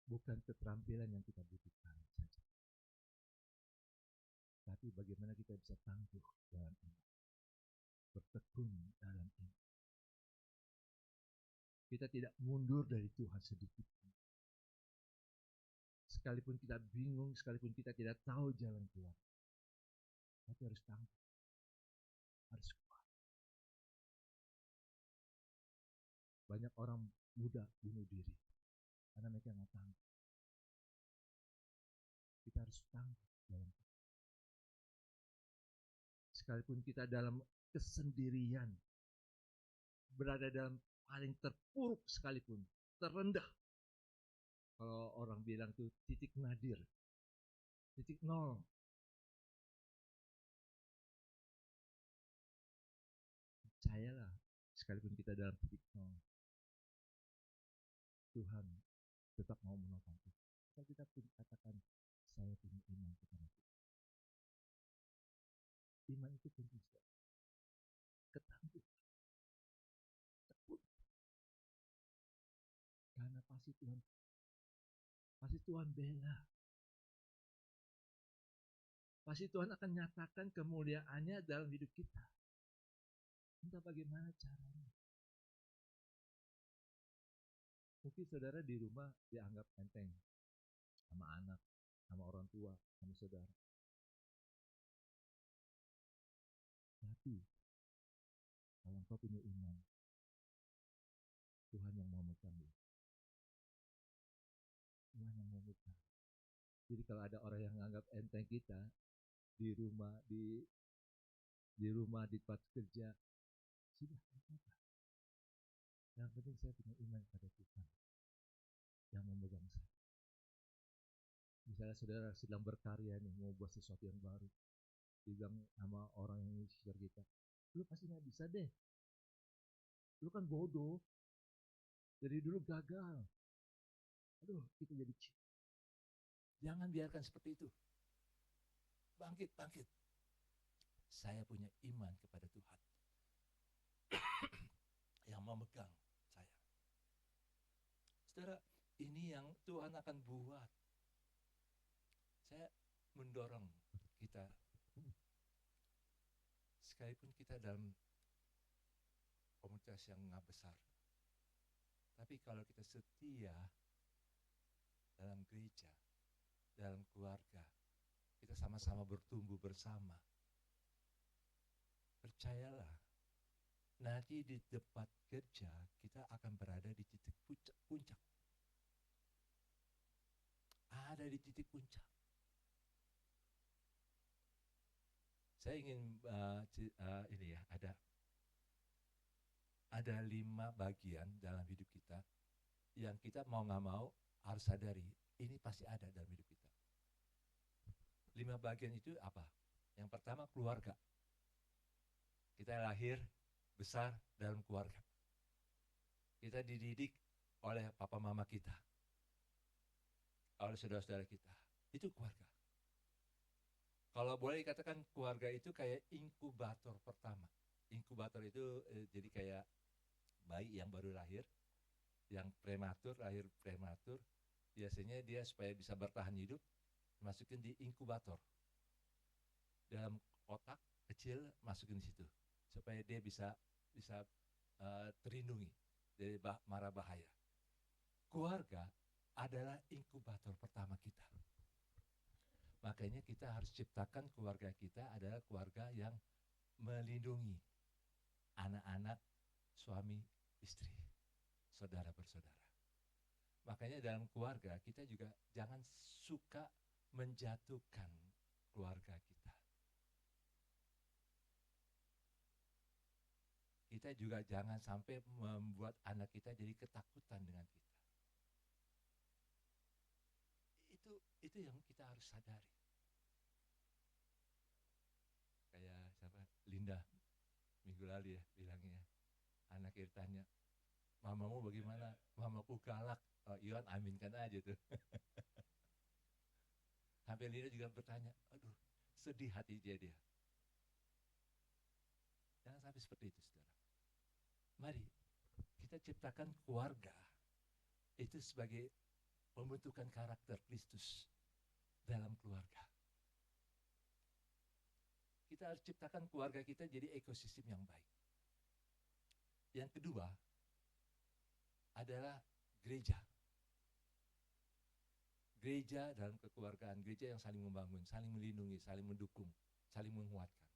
Speaker 1: bukan keterampilan yang kita butuhkan saja, tapi bagaimana kita bisa tangguh dalam iman, bertekun dalam iman. Kita tidak mundur dari Tuhan sedikit pun. Sekalipun kita bingung, sekalipun kita tidak tahu jalan keluar, tapi harus tangguh, harus kuat. Banyak orang muda bunuh diri karena mereka nggak tangguh. Kita harus tangguh dalam iman. Sekalipun kita dalam kesendirian, berada dalam paling terpuruk sekalipun, terendah. Kalau orang bilang tuh titik nadir, titik nol. Percayalah, sekalipun kita dalam titik nol, Tuhan tetap mau menolong kita. Kalau kita katakan, saya punya iman kepada Tuhan. Iman itu penting sekali. Ketangguhan, tekun. Karena pasti Tuhan bela. Pasti Tuhan akan nyatakan kemuliaannya dalam hidup kita. Entah bagaimana caranya. Mungkin saudara di rumah dianggap enteng sama anak, sama orang tua, sama saudara. Tapi kalau engkau punya iman, Tuhan yang memegangmu. Tuhan yang memegangmu. Jadi kalau ada orang yang menganggap enteng kita di rumah, di tempat kerja, sudah apa? Yang penting saya punya iman pada Tuhan yang memegang saya. Misalnya saudara sedang berkarya nih, mau buat sesuatu yang baru, dibilang sama orang yang di sekitar kita, lu pasti nggak bisa deh, lu kan bodoh, dari dulu gagal. Aduh, kita jadi cip.
Speaker 2: Jangan biarkan seperti itu. Bangkit. Saya punya iman kepada Tuhan. memegang saya. Saudara, ini yang Tuhan akan buat. Saya mendorong kita, sekalipun kita dalam komunitas yang nggak besar, tapi kalau kita setia dalam gereja, dalam keluarga, kita sama-sama bertumbuh bersama, percayalah, nanti di tempat kerja kita akan berada di titik puncak. Ada di titik puncak. Saya ingin ini ya, ada 5 bagian dalam hidup kita yang kita mau nggak mau harus sadari, ini pasti ada dalam hidup kita. 5 bagian itu apa? Yang pertama, keluarga. Kita lahir besar dalam keluarga. Kita dididik oleh papa mama kita, oleh saudara-saudara kita. Itu keluarga. Kalau boleh dikatakan keluarga itu kayak inkubator pertama. Inkubator itu jadi kayak bayi yang baru lahir, yang lahir prematur. Biasanya dia supaya bisa bertahan hidup, masukin di inkubator. Dalam kotak kecil masukin di situ, supaya dia bisa terlindungi dari mara bahaya. Keluarga adalah inkubator pertama kita. Makanya kita harus ciptakan keluarga kita adalah keluarga yang melindungi anak-anak, suami, istri, saudara bersaudara. Makanya dalam keluarga kita juga jangan suka menjatuhkan keluarga kita. Kita juga jangan sampai membuat anak kita jadi ketakutan dengan kita. Itu yang kita harus sadari. Kayak siapa? Linda minggu lalu ya bilangnya, anak tanya, mamamu bagaimana? Mamaku galak. Oh, Iwan aminkan aja tuh. Sampai Linda juga bertanya, aduh sedih hati dia. Jangan sampai seperti itu, saudara. Mari kita ciptakan keluarga itu sebagai pembentukan karakter Kristus dalam keluarga. Kita harus ciptakan keluarga kita jadi ekosistem yang baik. Yang kedua adalah gereja. Gereja dalam kekeluargaan, gereja yang saling membangun, saling melindungi, saling mendukung, saling menguatkan.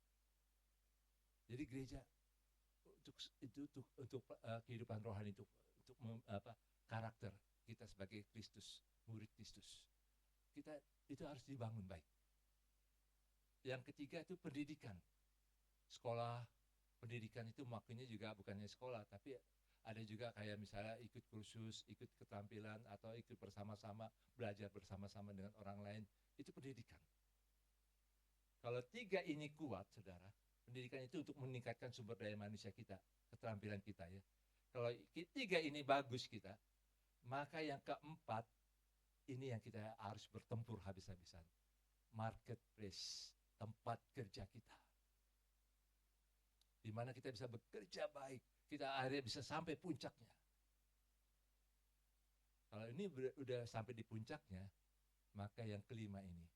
Speaker 2: Jadi gereja untuk kehidupan rohani, untuk karakter kita sebagai Kristus, murid Kristus. Kita itu harus dibangun baik. Yang ketiga itu pendidikan. Sekolah, pendidikan itu maknanya juga bukannya sekolah, tapi ada juga kayak misalnya ikut kursus, ikut keterampilan, atau ikut bersama-sama, belajar bersama-sama dengan orang lain. Itu pendidikan. Kalau 3 ini kuat, saudara, pendidikan itu untuk meningkatkan sumber daya manusia kita, keterampilan kita ya. Kalau 3 ini bagus kita, maka yang keempat, ini yang kita harus bertempur habis-habisan. Marketplace, tempat kerja kita. Di mana kita bisa bekerja baik, kita akhirnya bisa sampai puncaknya. Kalau ini udah sampai di puncaknya, maka yang kelima ini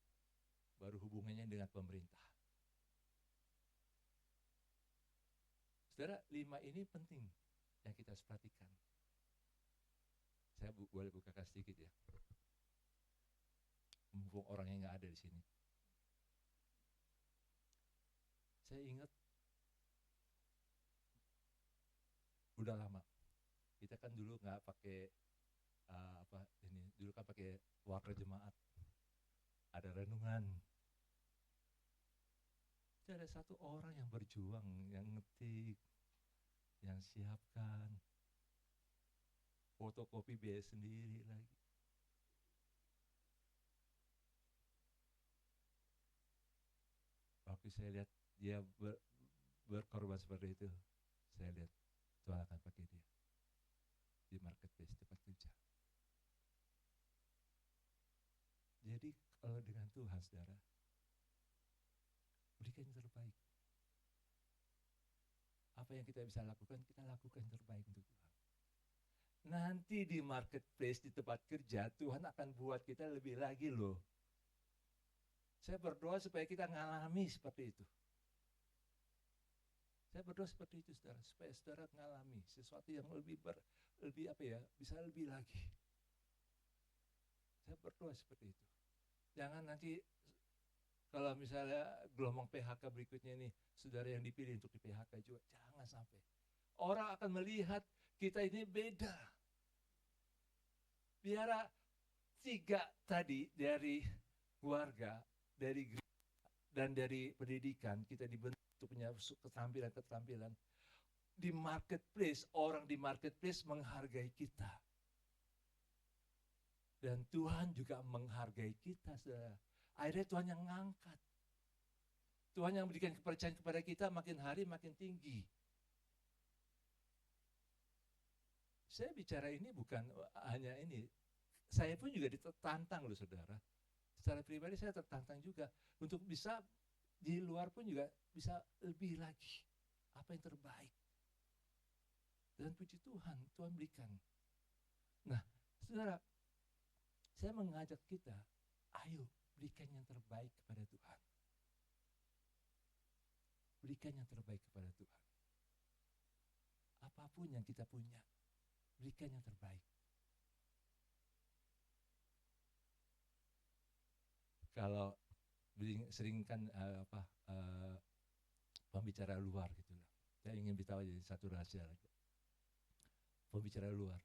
Speaker 2: baru hubungannya dengan pemerintah. Saudara, 5 ini penting yang kita harus perhatikan. Saya boleh bukakan sedikit ya. Mumpung orangnya nggak ada di sini. Saya ingat udah lama. Kita kan dulu nggak pakai dulu kan pakai wakil jemaat. Ada renungan. Itu ada satu orang yang berjuang, yang ngetik, yang siapkan, fotokopi biaya sendiri lagi. Waktu saya lihat dia berkorban seperti itu, saya lihat Tuhan akan pakai dia di marketplace, tempat kerja. Jadi kalau dengan Tuhan, saudara, berikan yang terbaik. apa yang kita bisa lakukan, kita lakukan yang terbaik untuk Tuhan. Nanti di marketplace, di tempat kerja, Tuhan akan buat kita lebih lagi loh. Saya berdoa supaya kita ngalami seperti itu. Saya berdoa seperti itu, saudara, supaya saudara ngalami sesuatu yang lebih apa ya, bisa lebih lagi. Saya berdoa seperti itu. Jangan nanti kalau misalnya gelombang PHK berikutnya nih, saudara yang dipilih untuk di PHK juga, jangan sampai. Orang akan melihat kita ini beda. Biara 3 tadi dari keluarga, dari gereja, dan dari pendidikan, kita dibentuk untuk punya keterampilan-keterampilan. Di marketplace, orang di marketplace menghargai kita. Dan Tuhan juga menghargai kita, saudara. Akhirnya Tuhan yang ngangkat. Tuhan yang memberikan kepercayaan kepada kita makin hari makin tinggi. Saya bicara ini bukan hanya ini. Saya pun juga ditantang loh, saudara. Secara pribadi saya tertantang juga untuk bisa di luar pun juga bisa lebih lagi. Apa yang terbaik. Dan puji Tuhan, Tuhan berikan. Nah, saudara, saya mengajak kita, ayo berikan yang terbaik kepada Tuhan. Berikan yang terbaik kepada Tuhan. Apapun yang kita punya, berikan yang terbaik. Kalau sering kan pembicara luar gitu lah. Saya ingin beritahu aja satu rahasia lagi. Pembicara luar.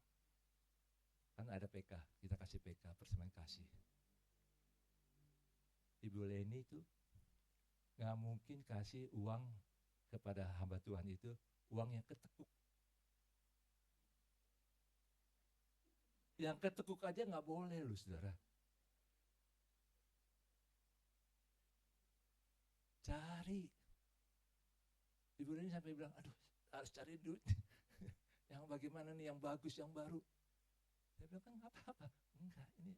Speaker 2: Kan ada PK, kita kasih PK, persembahan kasih. Ibu Leni itu nggak mungkin kasih uang kepada hamba Tuhan itu, uang yang ketekuk. Yang ketekuk aja nggak boleh loh, saudara. Cari. Ibu Leni sampai bilang, aduh harus cari duit. Yang bagaimana nih, yang bagus, yang baru. Saya bilang, kan nggak apa-apa. Enggak, ini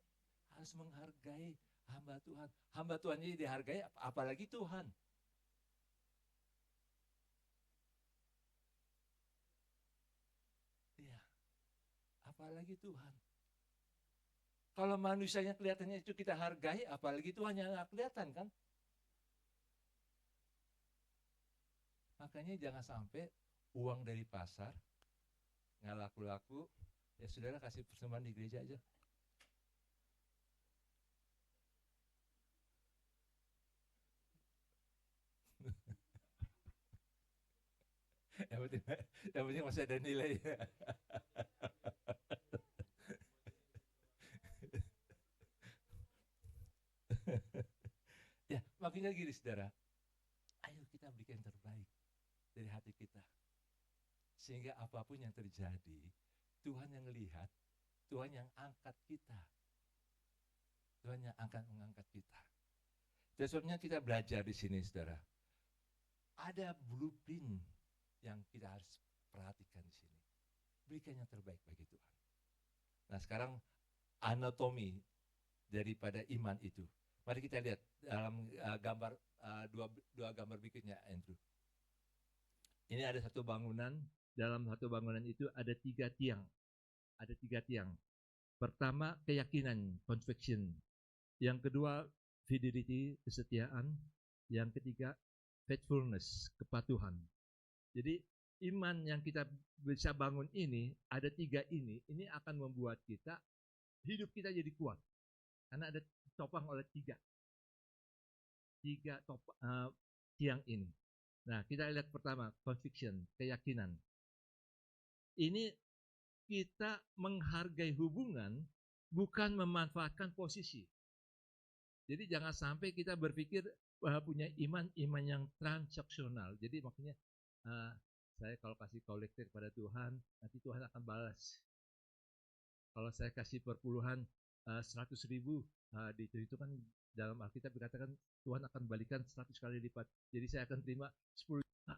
Speaker 2: harus menghargai hamba Tuhan. Hamba Tuhan ini dihargai, apalagi Tuhan. Iya, apalagi Tuhan. Kalau manusianya kelihatannya itu kita hargai, apalagi Tuhan yang nggak kelihatan kan. Makanya jangan sampai uang dari pasar nggak laku-laku, ya saudara kasih persembahan di gereja aja. yang penting masih ada nilai. Ya, makanya gini saudara, ayo kita berikan yang terbaik dari hati kita. Sehingga apapun yang terjadi, Tuhan yang melihat, Tuhan yang angkat kita. Tuhan yang akan mengangkat kita. Dan sebabnya kita belajar di sini, saudara. Ada blueprint yang kita harus perhatikan di sini. Berikan yang terbaik bagi Tuhan. Nah, sekarang anatomi daripada iman itu. Mari kita lihat dalam gambar dua gambar berikutnya, Andrew. Ini ada satu bangunan. Dalam satu bangunan itu ada 3 tiang. Ada 3 tiang. Pertama, keyakinan, conviction. Yang kedua, fidelity, kesetiaan. Yang ketiga, faithfulness, kepatuhan. Jadi iman yang kita bisa bangun ini, ada 3 ini akan membuat kita, hidup kita jadi kuat. Karena ada topang oleh 3 tiang ini. Nah, kita lihat pertama, conviction, keyakinan. Ini kita menghargai hubungan, bukan memanfaatkan posisi. Jadi jangan sampai kita berpikir punya iman yang transaksional. Jadi maksudnya saya kalau kasih kolektif kepada Tuhan, nanti Tuhan akan balas. Kalau saya kasih perpuluhan 100.000, itu kan dalam Alkitab dikatakan Tuhan akan balikan 100 kali lipat. Jadi saya akan terima 10 juta.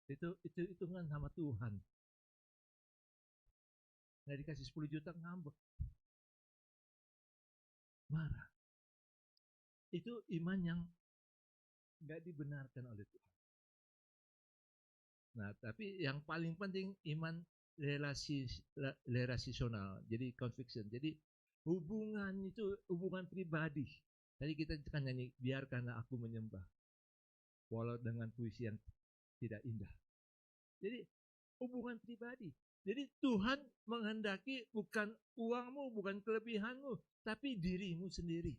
Speaker 2: Itu hitungan sama Tuhan. Nggak dikasih 10 juta ngambek. Marah. Itu iman yang
Speaker 1: nggak dibenarkan oleh Tuhan. Nah, tapi yang paling penting iman relasional, jadi conviction. Jadi hubungan itu hubungan pribadi. Tadi kita kan nyanyi, biarkanlah aku menyembah, walau dengan puisi yang tidak indah. Jadi hubungan pribadi. Jadi Tuhan menghendaki bukan uangmu, bukan kelebihanmu, tapi dirimu sendiri.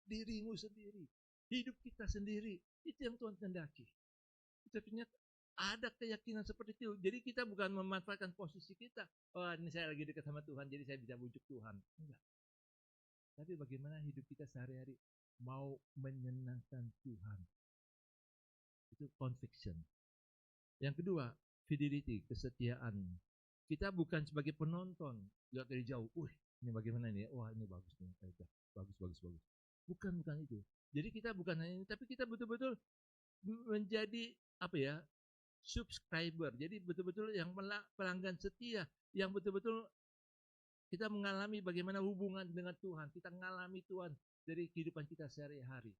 Speaker 1: Dirimu sendiri, hidup kita sendiri, itu yang Tuhan kehendaki. Ternyata ada keyakinan seperti itu. Jadi kita bukan memanfaatkan posisi kita. Oh, ini saya lagi dekat sama Tuhan, jadi saya bisa bujuk Tuhan. Enggak. Tapi bagaimana hidup kita sehari-hari mau menyenangkan Tuhan. Itu conviction. Yang kedua, fidelity, kesetiaan. Kita bukan sebagai penonton, lihat dari jauh. Ini bagaimana nih? Wah, ini bagus nih. Bagus. Bukan itu. Jadi kita bukan hanya ini, tapi kita betul-betul menjadi subscriber. Jadi betul-betul yang pelanggan setia, yang betul-betul kita mengalami bagaimana hubungan dengan Tuhan. Kita mengalami Tuhan dari kehidupan kita sehari-hari.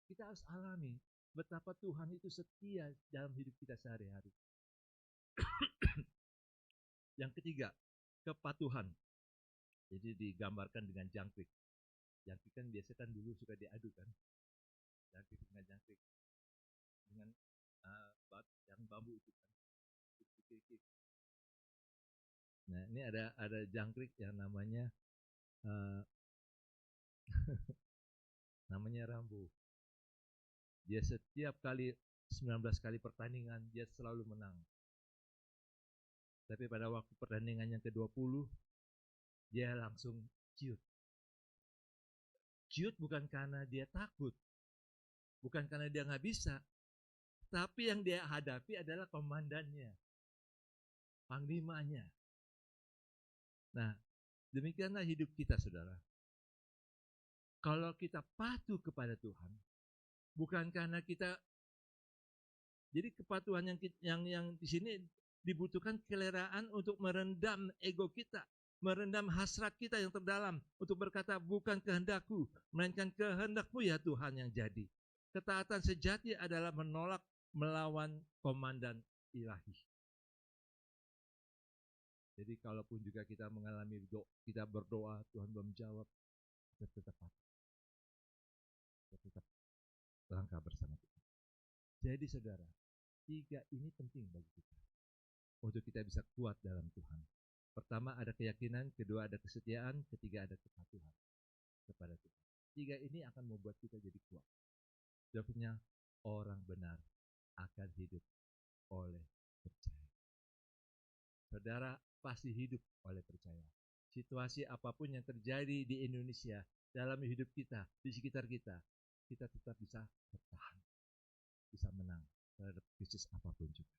Speaker 1: Kita harus alami betapa Tuhan itu setia dalam hidup kita sehari-hari. Yang ketiga, kepatuhan. Jadi digambarkan dengan jangkrik. Jangkrik kan biasa kan dulu suka diadu kan. Jangkrik dengan jangkrik. Dengan yang bambu itu kan. Nah, ini ada jangkrik yang namanya namanya Rambo. Dia setiap kali 19 kali pertandingan dia selalu menang. Tapi pada waktu pertandingan yang ke-20 dia langsung ciut. Ciut bukan karena dia takut, bukan karena dia nggak bisa, tapi yang dia hadapi adalah komandannya, panglimanya. Nah, demikianlah hidup kita, saudara. Kalau kita patuh kepada Tuhan, bukan karena kita, jadi kepatuhan yang di sini dibutuhkan keleraan untuk merendam ego kita, merendam hasrat kita yang terdalam untuk berkata bukan kehendakku, melainkan kehendakmu ya Tuhan yang jadi. Ketaatan sejati adalah menolak melawan komandan ilahi. Jadi kalaupun juga kita mengalami kita berdoa Tuhan belum jawab, kita tetap patuh. Kita tetap langkah bersama Tuhan. Jadi saudara, 3 ini penting bagi kita untuk kita bisa kuat dalam Tuhan. Pertama ada keyakinan, kedua ada kesetiaan, ketiga ada kepatuhan kepada Tuhan. 3 ini akan membuat kita jadi kuat. Jawabnya, orang benar akan hidup oleh percaya. Saudara pasti hidup oleh percaya. Situasi apapun yang terjadi di Indonesia, dalam hidup kita, di sekitar kita, kita tetap bisa bertahan, bisa menang terhadap krisis apapun juga.